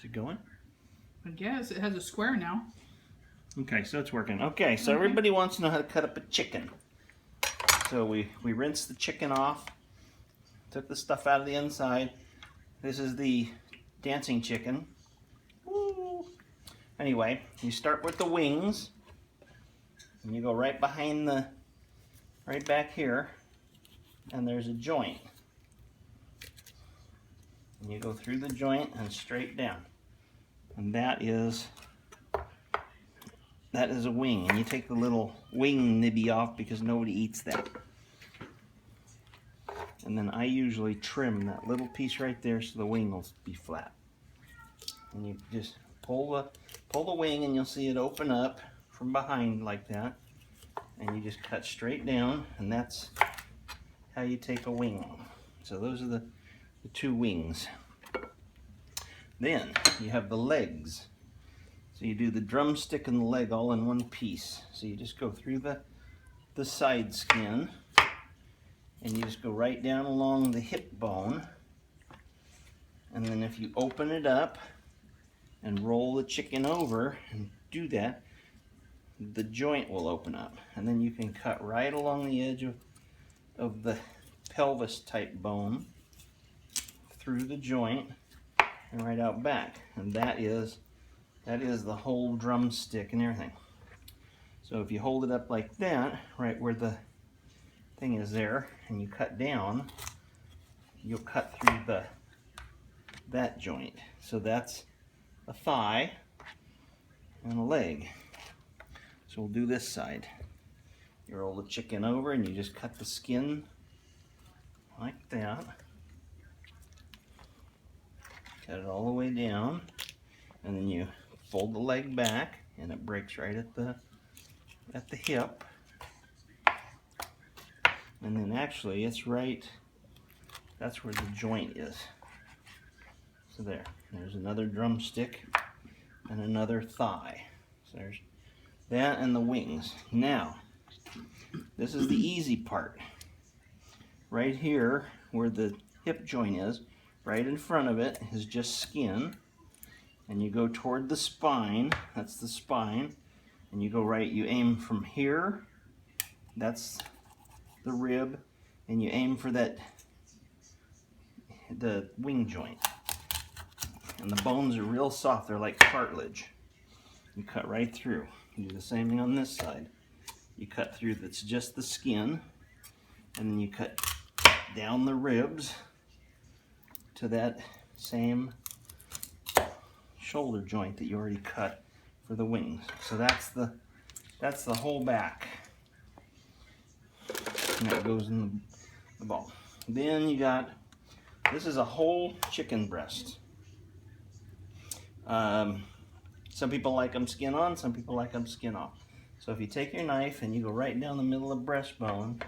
Is it going? I guess it has a square now. Okay, so it's working. Okay, so everybody wants to know how to cut up a chicken. So we rinsed the chicken off, took the stuff out of the inside. This is the dancing chicken. Woo. Anyway, you start with the wings, and you go right behind the, right back here, and there's a joint. And you go through the joint and straight down. And that is a wing. And you take the little wing nibby off because nobody eats that. And then I usually trim that little piece right there so the wing will be flat. And you just pull the wing and you'll see it open up from behind like that. And you just cut straight down, and that's how you take a wing. So those are the two wings. Then you have the legs. So you do the drumstick and the leg all in one piece. So you just go through the side skin, and you just go right down along the hip bone. And then if you open it up and roll the chicken over and do that, the joint will open up. And then you can cut right along the edge of the pelvis type bone through the joint and right out back. And that is the whole drumstick and everything. So if you hold it up like that, right where the thing is there, and you cut down, you'll cut through that joint. So that's a thigh and a leg. So we'll do this side. You roll the chicken over and you just cut the skin like that. Cut it all the way down, and then you fold the leg back, and it breaks right at the hip. And then actually it's right, that's where the joint is. So there's another drumstick and another thigh. So there's that and the wings. Now, this is the easy part. Right here, where the hip joint is, right in front of it is just skin. And you go toward the spine, that's the spine. And you go right, you aim from here, that's the rib. And you aim for the wing joint. And the bones are real soft, they're like cartilage. You cut right through. You do the same thing on this side. You cut through, that's just the skin, and then you cut down the ribs to that same shoulder joint that you already cut for the wings. So that's the whole back. And that goes in the ball. Then you got, this is a whole chicken breast. Some people like them skin on, some people like them skin off. So if you take your knife and you go right down the middle of the breastbone,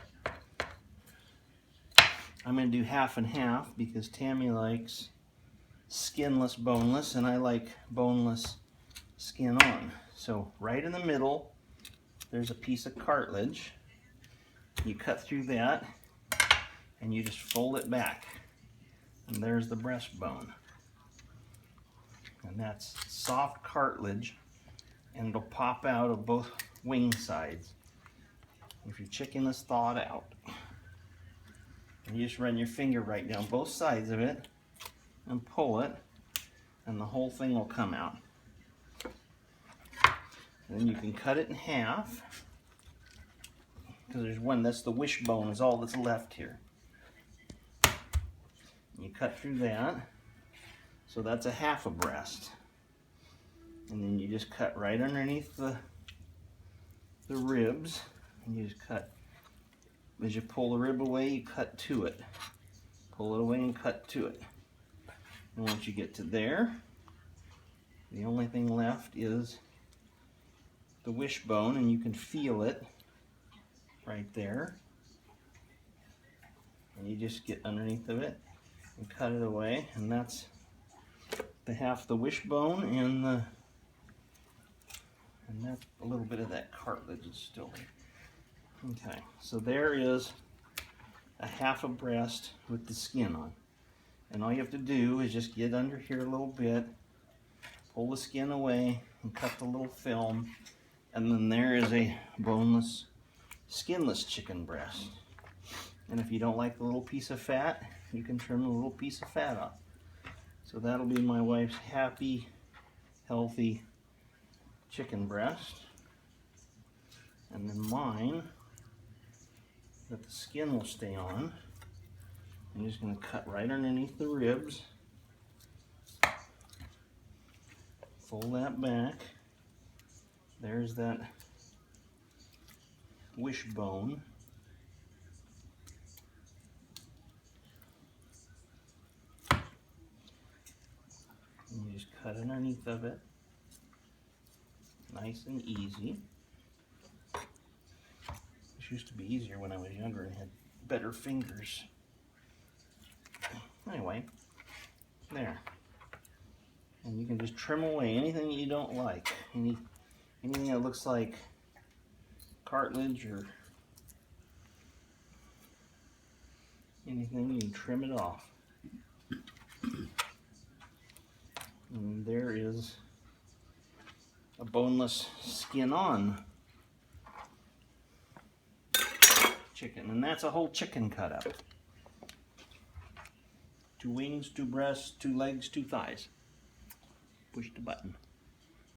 I'm going to do half and half because Tammy likes skinless boneless and I like boneless skin on. So right in the middle, there's a piece of cartilage. You cut through that and you just fold it back. And there's the breastbone. And that's soft cartilage, and it'll pop out of both wing sides. If your chicken is thawed out, and you just run your finger right down both sides of it and pull it, and the whole thing will come out. And then you can cut it in half, because there's one, that's the wishbone is all that's left here. You cut through that. So that's a half a breast. And then you just cut right underneath the ribs. And you just cut, as you pull the rib away, you cut to it. Pull it away and cut to it. And once you get to there, the only thing left is the wishbone, and you can feel it right there. And you just get underneath of it and cut it away, and that's the half the wishbone, and that's a little bit of that cartilage is still there. Okay, so there is a half a breast with the skin on. And all you have to do is just get under here a little bit pull the skin away and cut the little film, and then there is a boneless, skinless chicken breast. And if you don't like the little piece of fat, you can trim the little piece of fat off. So that'll be my wife's happy, healthy chicken breast. And then mine, that the skin will stay on, I'm just going to cut right underneath the ribs. Fold that back. There's that wishbone. And you just cut underneath of it. Nice and easy. This used to be easier when I was younger and had better fingers. Anyway, there. And you can just trim away anything you don't like. Anything that looks like cartilage or anything, you can trim it off. And there is a boneless skin on chicken, and that's a whole chicken cut up. 2 wings, 2 breasts, 2 legs, 2 thighs. Push the button.